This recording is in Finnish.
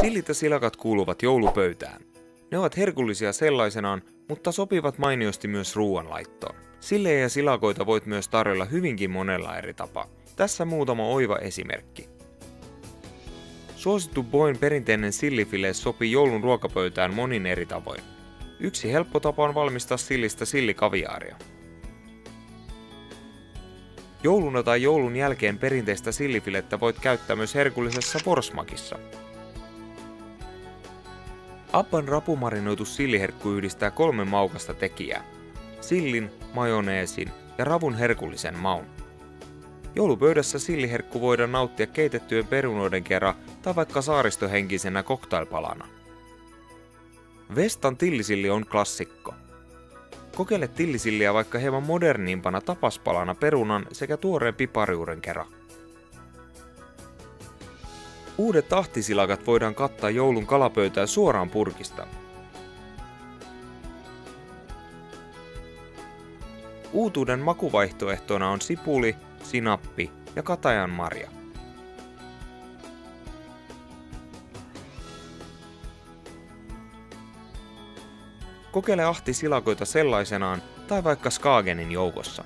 Sillit ja silakat kuuluvat joulupöytään. Ne ovat herkullisia sellaisenaan, mutta sopivat mainiosti myös ruoanlaittoon. Sillejä ja silakoita voit myös tarjolla hyvinkin monella eri tapaa. Tässä muutama oiva esimerkki. Suosittu Boyn perinteinen sillifile sopii joulun ruokapöytään monin eri tavoin. Yksi helppo tapa on valmistaa sillistä sillikaviaaria. Jouluna tai joulun jälkeen perinteistä sillifilettä voit käyttää myös herkullisessa forsmakissa. Abban rapumarinoitu silliherkku yhdistää 3 maukasta tekijää: sillin, majoneesin ja ravun herkullisen maun. Joulupöydässä silliherkku voidaan nauttia keitettyjen perunoiden kera tai vaikka saaristohenkisenä cocktailpalana. Vestan tillisilli on klassikko. Kokeile tillisilliä vaikka hieman modernimpana tapaspalana perunan sekä tuoreen piparijuuren kera. Uudet tahtisilakat voidaan kattaa joulun kalapöytään suoraan purkista. Uutuuden makuvaihtoehtona on sipuli, sinappi ja katajanmarja. Kokeile ahtisilakoita sellaisenaan tai vaikka Skagenin joukossa.